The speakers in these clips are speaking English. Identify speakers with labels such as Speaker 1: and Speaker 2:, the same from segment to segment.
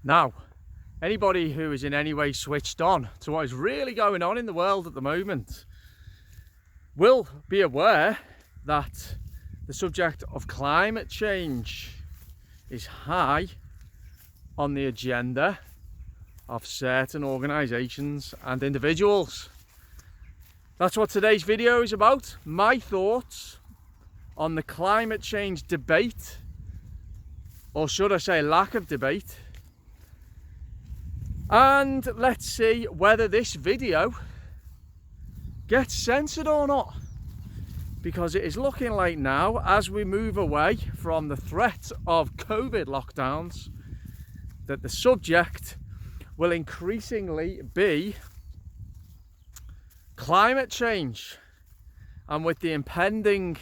Speaker 1: Now, anybody who is in any way switched on to what is really going on in the world at the moment will be aware that the subject of climate change is high on the agenda of certain organisations and individuals. That's what today's video is about. My thoughts on the climate change debate, or should I say lack of debate. And let's see whether this video gets censored or not, because it is looking like now, as we move away from the threat of COVID lockdowns, that the subject will increasingly be climate change. And with the impending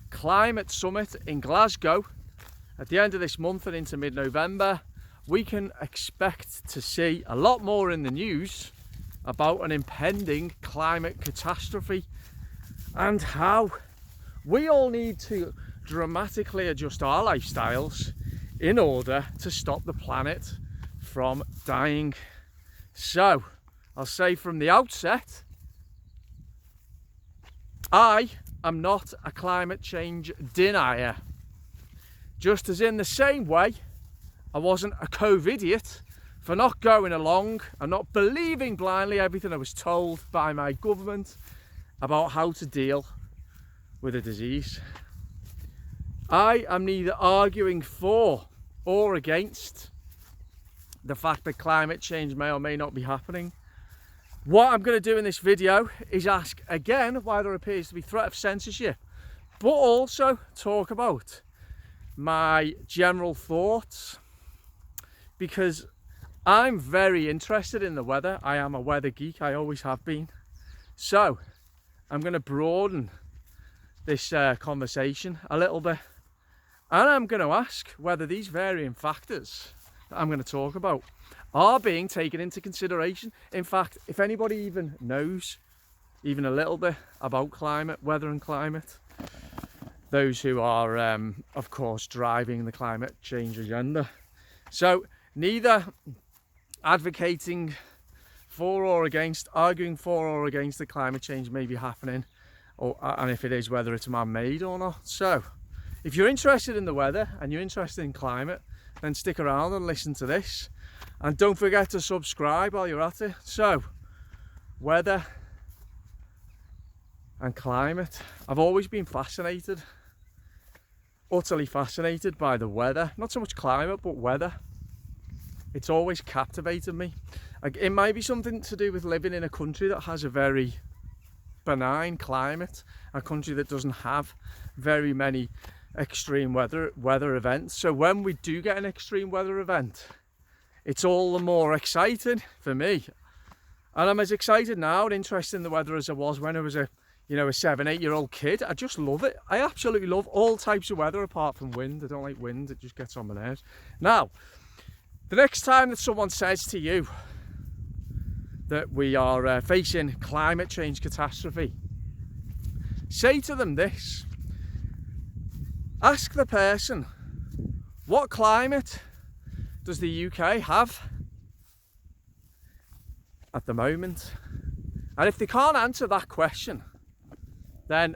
Speaker 1: climate summit in Glasgow at the end of this month and into mid-November, we can expect to see a lot more in the news about an impending climate catastrophe and how we all need to dramatically adjust our lifestyles in order to stop the planet from dying. So, I'll say from the outset, I am not a climate change denier. Just as in the same way, I wasn't a COVID-idiot for not going along and not believing blindly everything I was told by my government about how to deal with a disease. I am neither arguing for or against the fact that climate change may or may not be happening. What I'm going to do in this video is ask again why there appears to be threat of censorship, but also talk about my general thoughts, because I'm very interested in the weather. I am a weather geek, I always have been. So I'm going to broaden this conversation a little bit, and I'm going to ask whether these varying factors that I'm going to talk about are being taken into consideration. In fact, if anybody even knows even a little bit about climate, weather and climate, those who are of course driving the climate change agenda. So neither advocating for or against, arguing for or against the climate change may be happening, and if it is, whether it's man-made or not. So if you're interested in the weather and you're interested in climate, then stick around and listen to this, and don't forget to subscribe while you're at it. So, weather and climate. I've always been fascinated, utterly fascinated by the weather. Not so much climate, but weather. It's always captivated me. It might be something to do with living in a country that has a very benign climate, a country that doesn't have very many extreme weather events. So when we do get an extreme weather event, it's all the more exciting for me. And I'm as excited now and interested in the weather as I was when I was a 7-8-year-old kid. I just love it. I absolutely love all types of weather apart from wind. I don't like wind, it just gets on my nerves. Now, the next time that someone says to you that we are facing climate change catastrophe, say to them this. Ask the person, what climate does the UK have at the moment? And if they can't answer that question, then,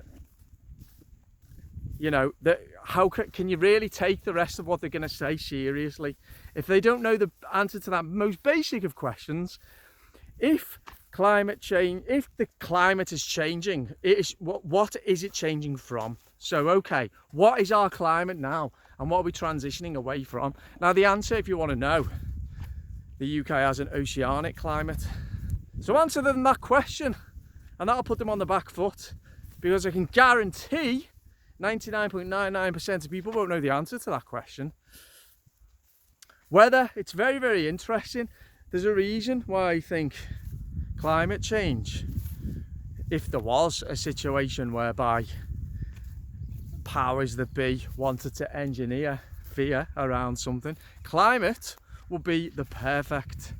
Speaker 1: how can you really take the rest of what they're going to say seriously? If they don't know the answer to that most basic of questions, if the climate is changing, what is it changing from? So, okay, what is our climate now and what are we transitioning away from? Now, the answer, if you want to know, the UK has an oceanic climate. So answer them that question and that'll put them on the back foot, because I can guarantee 99.99% of people won't know the answer to that question. Weather, it's very, very interesting. There's a reason why I think climate change, if there was a situation whereby powers that be wanted to engineer fear around something, climate would be the perfect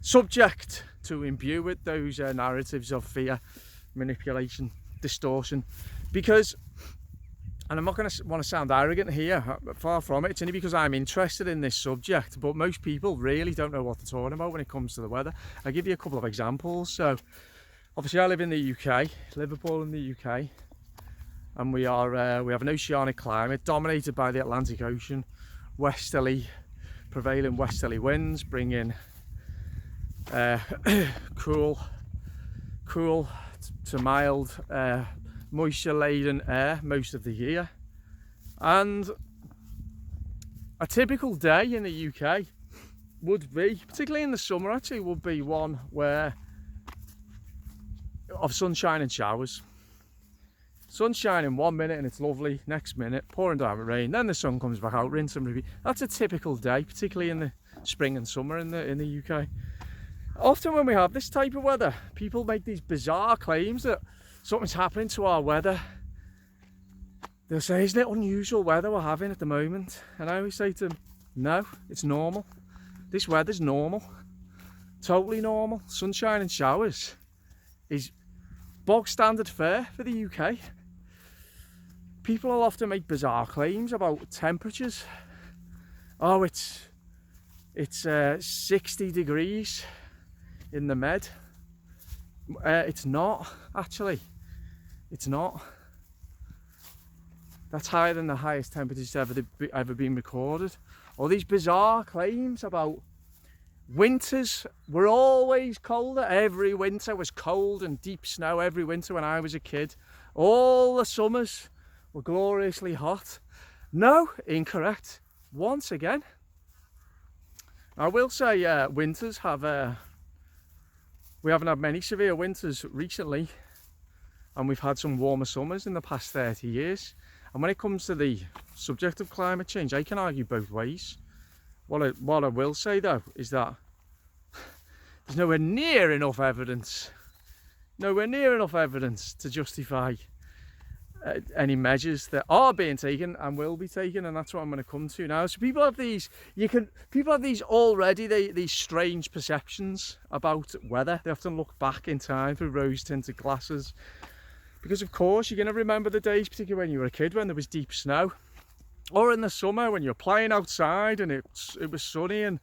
Speaker 1: subject to imbue with those narratives of fear, manipulation, distortion, because and I'm not going to want to sound arrogant here, far from it. It's only because I'm interested in this subject, but most people really don't know what they're talking about when it comes to the weather. I'll give you a couple of examples. So obviously I live in the UK, Liverpool in the UK, and we have an oceanic climate dominated by the Atlantic Ocean. Prevailing westerly winds bring in cool to mild, moisture laden air most of the year. And a typical day in the UK would be, particularly in the summer actually, would be one of sunshine and showers. Sunshine in 1 minute and it's lovely, next minute pouring down with rain, then the sun comes back out, rinse and repeat. That's a typical day, particularly in the spring and summer in the UK. Often when we have this type of weather, people make these bizarre claims that something's happening to our weather. They'll say, isn't it unusual weather we're having at the moment? And I always say to them, no, it's normal. This weather's normal, totally normal. Sunshine and showers is bog standard fare for the UK. People will often make bizarre claims about temperatures. Oh, it's 60 degrees in the Med. It's not, actually. It's not. That's higher than the highest temperatures ever been recorded. All these bizarre claims about winters were always colder. Every winter was cold and deep snow every winter when I was a kid. All the summers were gloriously hot. No, incorrect. Once again. I will say winters have... we haven't had many severe winters recently, and we've had some warmer summers in the past 30 years. And when it comes to the subject of climate change, I can argue both ways. What I will say though is that there's nowhere near enough evidence to justify any measures that are being taken and will be taken, and that's what I'm going to come to now. So people have these these strange perceptions about weather. They often look back in time through rose-tinted glasses, because of course you're going to remember the days, particularly when you were a kid, when there was deep snow, or in the summer when you're playing outside and it was sunny, and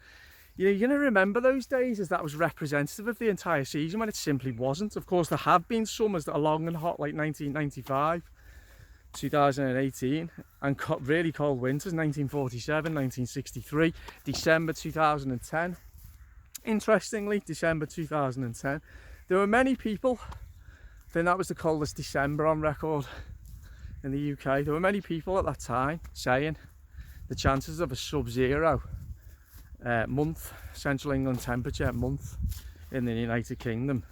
Speaker 1: you're going to remember those days as that was representative of the entire season, when it simply wasn't. Of course, there have been summers that are long and hot, like 1995, 2018, and really cold winters, 1947, 1963, December 2010. Interestingly, December 2010, there were many people think that was the coldest December on record in the UK. There were many people at that time saying the chances of a sub-zero month, Central England temperature month in the United Kingdom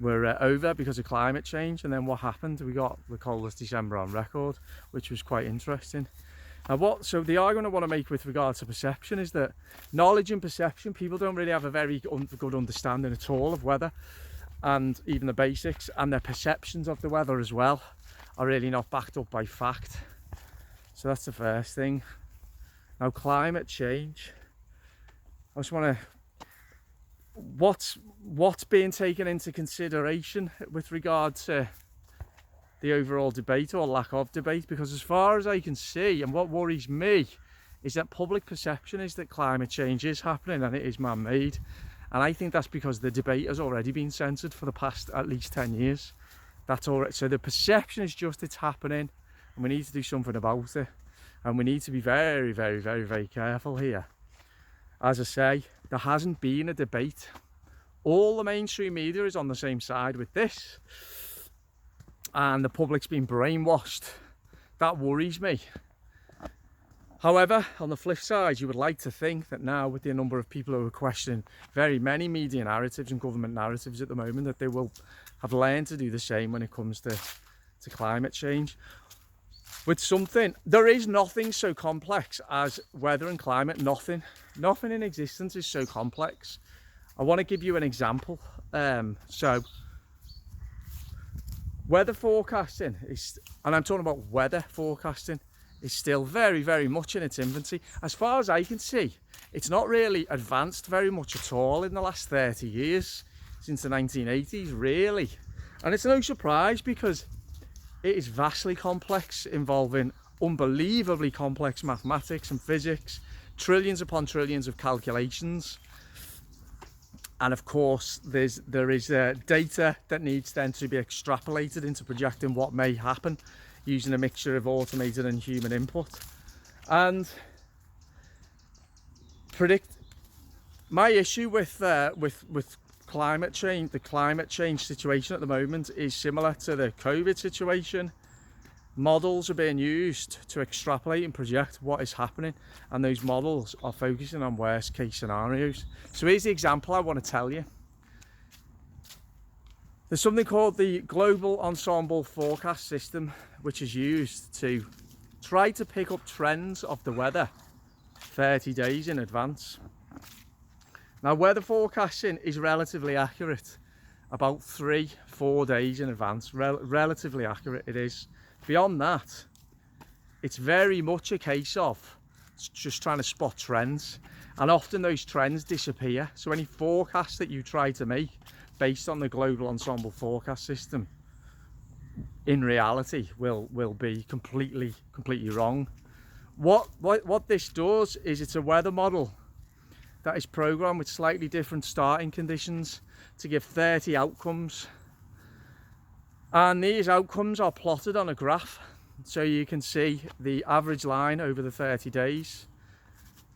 Speaker 1: were over because of climate change. And then what happened? We got the coldest December on record, which was quite interesting. So the argument I want to make with regard to perception is that knowledge and perception, people don't really have a very good understanding at all of weather, and even the basics, and their perceptions of the weather as well are really not backed up by fact. So that's the first thing. Now, climate change, I just want to, what's being taken into consideration with regard to the overall debate or lack of debate, because as far as I can see, and what worries me, is that public perception is that climate change is happening and it is man-made. And I think that's because the debate has already been censored for the past at least 10 years. That's all right. So the perception is just it's happening, and we need to do something about it. And we need to be very, very, very, very careful here. As I say, there hasn't been a debate. All the mainstream media is on the same side with this, and the public's been brainwashed. That worries me. However, on the flip side, you would like to think that now, with the number of people who are questioning very many media narratives and government narratives at the moment, that they will have learned to do the same when it comes to climate change. With something, there is nothing so complex as weather and climate. Nothing in existence is so complex. I want to give you an example. So weather forecasting is, and I'm talking about weather forecasting, is still very, very much in its infancy. As far as I can see, it's not really advanced very much at all in the last 30 years, since the 1980s, really. And it's no surprise, because it is vastly complex, involving unbelievably complex mathematics and physics, trillions upon trillions of calculations. And of course, there is data that needs then to be extrapolated into projecting what may happen using a mixture of automated and human input. And my issue with climate change, the climate change situation at the moment, is similar to the COVID situation. Models are being used to extrapolate and project what is happening, and those models are focusing on worst case scenarios. So here's the example I want to tell you. There's something called the Global Ensemble Forecast System, which is used to try to pick up trends of the weather 30 days in advance. Now, weather forecasting is relatively accurate about 3-4 days in advance. Relatively accurate it is. Beyond that, it's very much a case of just trying to spot trends, and often those trends disappear. So any forecast that you try to make based on the Global Ensemble Forecast System, in reality, will be completely wrong. What this does is it's a weather model that is programmed with slightly different starting conditions to give 30 outcomes. And these outcomes are plotted on a graph, so you can see the average line over the 30 days,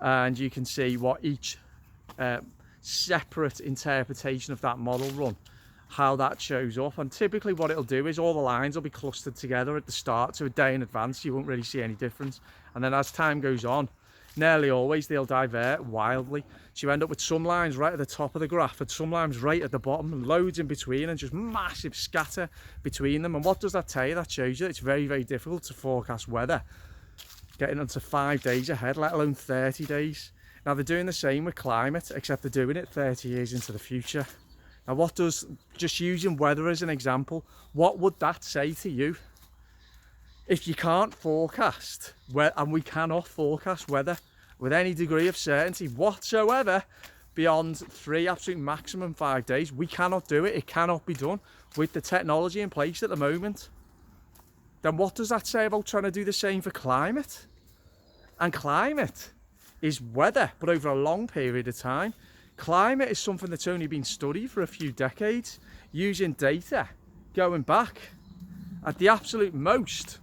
Speaker 1: and you can see what each separate interpretation of that model run, how that shows up. And typically what it'll do is all the lines will be clustered together at the start, so a day in advance you won't really see any difference, and then as time goes on, nearly always they'll divert wildly, so you end up with some lines right at the top of the graph and some lines right at the bottom, and loads in between, and just massive scatter between them. And what does that tell you? That shows you that it's very difficult to forecast weather getting onto 5 days ahead, let alone 30 days. Now they're doing the same with climate, except they're doing it 30 years into the future. Now what does, just using weather as an example, what would that say to you? If you can't forecast, and we cannot forecast weather with any degree of certainty whatsoever beyond 3, absolute maximum 5 days, we cannot do it. It cannot be done with the technology in place at the moment. Then what does that say about trying to do the same for climate? And climate is weather, but over a long period of time. Climate is something that's only been studied for a few decades, using data going back at the absolute most,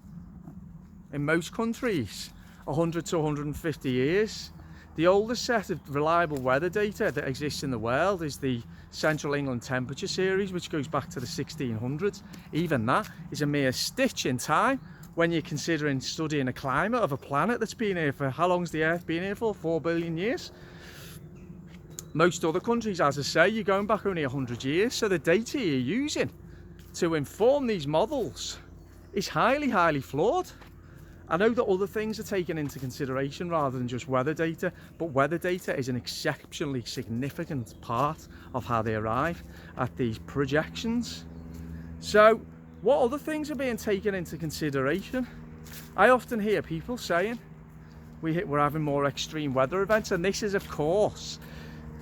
Speaker 1: in most countries, 100 to 150 years. The oldest set of reliable weather data that exists in the world is the Central England Temperature Series, which goes back to the 1600s. Even that is a mere stitch in time when you're considering studying the climate of a planet that's been here for, how long's the Earth been here for? 4 billion years. Most other countries, as I say, you're going back only 100 years. So the data you're using to inform these models is highly flawed. I know that other things are taken into consideration rather than just weather data, but weather data is an exceptionally significant part of how they arrive at these projections. So what other things are being taken into consideration? I often hear people saying we're having more extreme weather events, and this is of course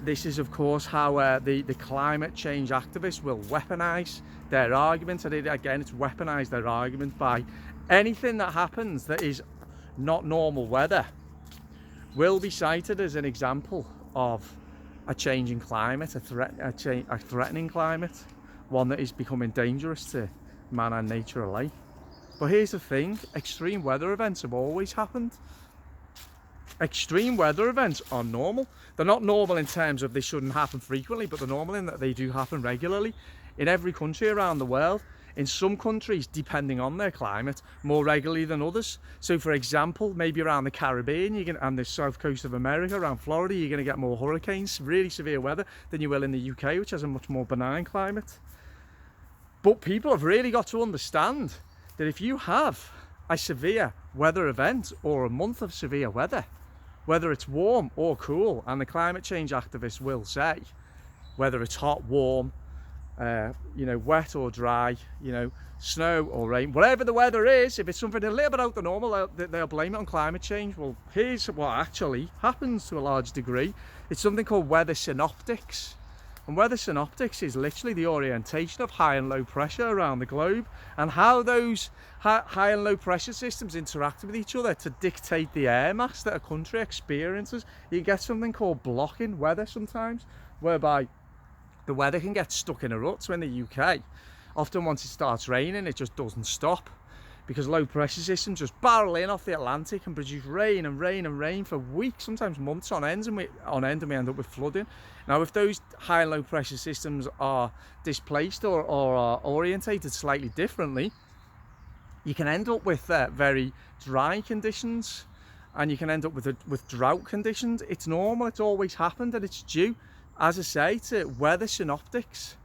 Speaker 1: how the climate change activists will weaponize their argument. And again, it's weaponized their argument by anything that happens that is not normal weather will be cited as an example of a changing climate, a threatening climate, one that is becoming dangerous to man and nature alike. But here's the thing, extreme weather events have always happened. Extreme weather events are normal. They're not normal in terms of they shouldn't happen frequently, but they're normal in that they do happen regularly in every country around the world. In some countries, depending on their climate, more regularly than others. So for example, maybe around the Caribbean and the south coast of America, around Florida, you're going to get more hurricanes, really severe weather, than you will in the UK, which has a much more benign climate. But people have really got to understand that if you have a severe weather event or a month of severe weather, whether it's warm or cool, and the climate change activists will say, whether it's hot, warm, wet or dry, snow or rain, whatever the weather is, if it's something a little bit out the normal, they'll blame it on climate change. Well, here's what actually happens to a large degree. It's something called weather synoptics. And weather synoptics is literally the orientation of high and low pressure around the globe, and how those high and low pressure systems interact with each other to dictate the air mass that a country experiences. You get something called blocking weather sometimes, whereby the weather can get stuck in a rut. So in the UK, often once it starts raining, it just doesn't stop, because low pressure systems just barrel in off the Atlantic and produce rain and rain and rain for weeks, sometimes months on end, and we end up with flooding. Now, if those high and low pressure systems are displaced or are orientated slightly differently, you can end up with very dry conditions, and you can end up with drought conditions. It's normal, it's always happened, and it's due, as I say, to weather synoptics.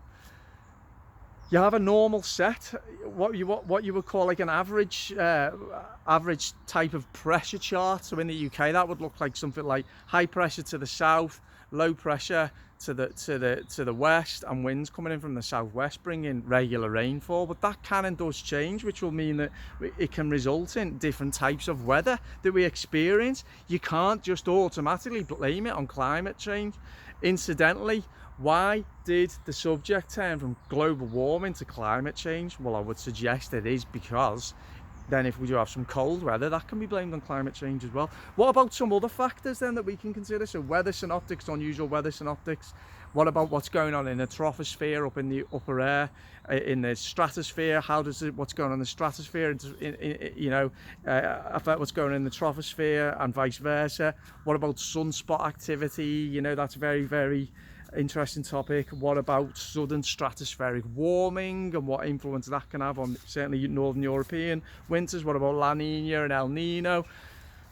Speaker 1: You have a normal set, what you would call like an average type of pressure chart. So in the UK, that would look like something like high pressure to the south, low pressure to the west, and winds coming in from the southwest bringing regular rainfall. But that can and does change, which will mean that it can result in different types of weather that we experience. You can't just automatically blame it on climate change. Incidentally, why did the subject turn from global warming to climate change? Well, I would suggest it is because then if we do have some cold weather, that can be blamed on climate change as well. What about some other factors then that we can consider? So weather synoptics, unusual weather synoptics. What about what's going on in the troposphere, up in the upper air, in the stratosphere? How does what's going on in the stratosphere affect what's going on in the troposphere, and vice versa? What about sunspot activity? You know, that's very, very interesting topic. What about sudden stratospheric warming and what influence that can have on certainly northern European winters? What about La Nina and El Nino?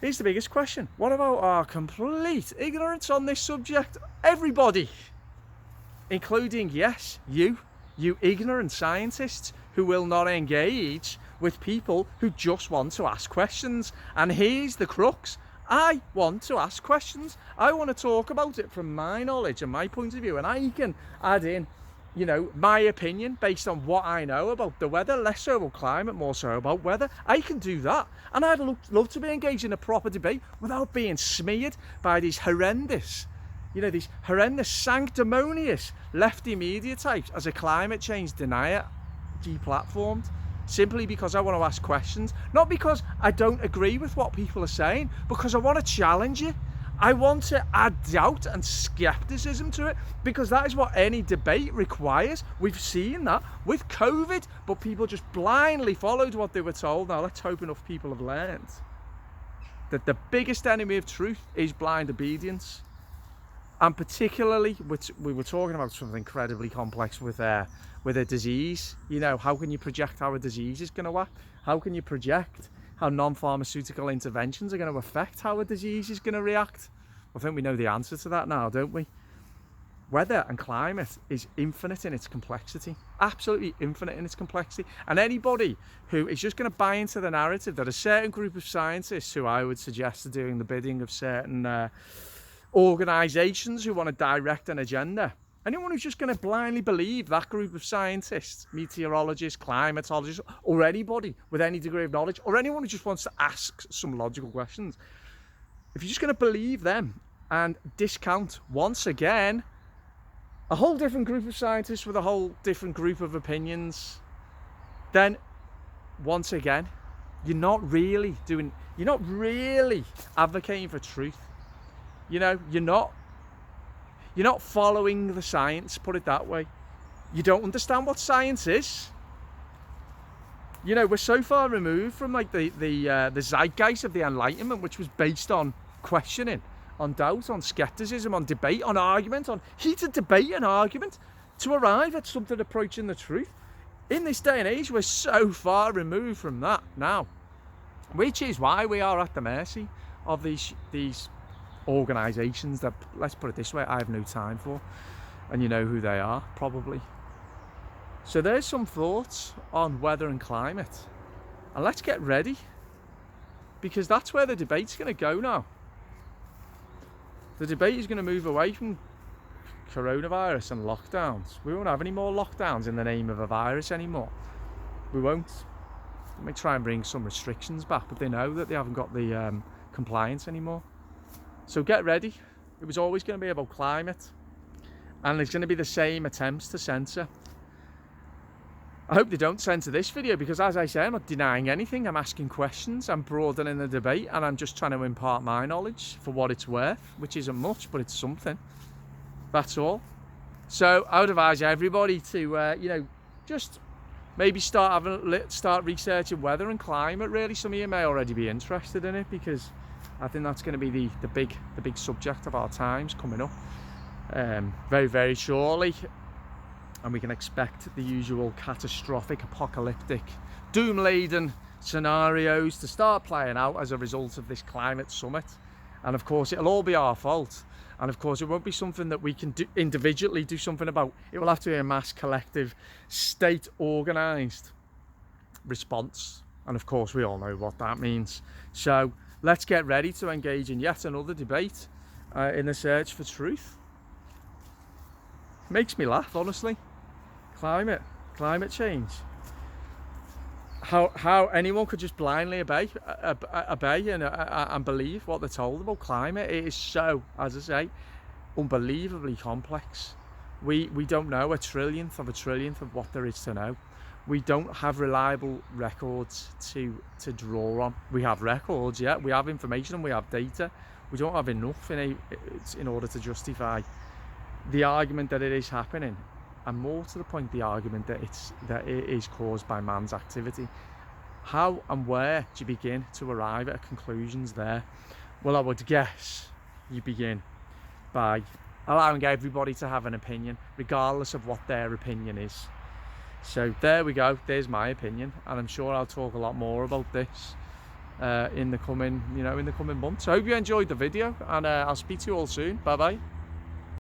Speaker 1: Here's the biggest question: what about our complete ignorance on this subject? Everybody, including, yes, you ignorant scientists who will not engage with people who just want to ask questions. And here's the crux: I want to ask questions. I want to talk about it from my knowledge and my point of view, and I can add in, you know, my opinion based on what I know about the weather, less so about climate, more so about weather. I can do that, and I'd love to be engaged in a proper debate without being smeared by these horrendous sanctimonious lefty media types as a climate change denier, deplatformed. Simply because I want to ask questions, not because I don't agree with what people are saying, because I want to challenge it. I want to add doubt and skepticism to it, because that is what any debate requires. We've seen that with COVID, but people just blindly followed what they were told. Now let's hope enough people have learned that the biggest enemy of truth is blind obedience. And particularly, we were talking about something incredibly complex with a disease. You know, how can you project how a disease is going to act? How can you project how non-pharmaceutical interventions are going to affect how a disease is going to react? I think we know the answer to that now, don't we? Weather and climate is infinite in its complexity, absolutely infinite in its complexity. And anybody who is just going to buy into the narrative that a certain group of scientists, who I would suggest are doing the bidding of certain organisations who want to direct an agenda, anyone who's just going to blindly believe that group of scientists, meteorologists, climatologists, or anybody with any degree of knowledge, or anyone who just wants to ask some logical questions, if you're just going to believe them and discount once again a whole different group of scientists with a whole different group of opinions, then once again you're not really advocating for truth. You know, you're not following the science, put it that way. You don't understand what science is. You know, we're so far removed from like the zeitgeist of the Enlightenment, which was based on questioning, on doubt, on skepticism, on debate, on argument, on heated debate and argument, to arrive at something approaching the truth. In this day and age, we're so far removed from that now, which is why we are at the mercy of these organisations that, let's put it this way, I have no time for, and you know who they are probably. So there's some thoughts on weather and climate, and let's get ready, because that's where the debate's going to go now. The debate is going to move away from coronavirus and lockdowns. We won't have any more lockdowns in the name of a virus anymore. We won't. They may try and bring some restrictions back, but they know that they haven't got the compliance anymore. So get ready. It was always going to be about climate. And there's going to be the same attempts to censor. I hope they don't censor this video, because as I say, I'm not denying anything. I'm asking questions, I'm broadening the debate, and I'm just trying to impart my knowledge for what it's worth, which isn't much, but it's something. That's all. So I would advise everybody to, just maybe start researching weather and climate. Really, some of you may already be interested in it, because I think that's going to be the big subject of our times coming up very, very shortly. And we can expect the usual catastrophic, apocalyptic, doom-laden scenarios to start playing out as a result of this climate summit. And of course, it'll all be our fault. And of course, it won't be something that we can individually do something about. It will have to be a mass, collective, state-organised response. And of course, we all know what that means. So let's get ready to engage in yet another debate in the search for truth. Makes me laugh, honestly. Climate change. How anyone could just blindly obey and believe what they're told about climate. It is so, as I say, unbelievably complex. We don't know a trillionth of what there is to know. We don't have reliable records to draw on. We have records, yeah, we have information and we have data. We don't have enough in order to justify the argument that it is happening, and more to the point, the argument that it is caused by man's activity. How and where do you begin to arrive at conclusions there? Well, I would guess you begin by allowing everybody to have an opinion, regardless of what their opinion is. So there we go, there's my opinion, and I'm sure I'll talk a lot more about this in the coming months. I hope you enjoyed the video, and I'll speak to you all soon. Bye bye.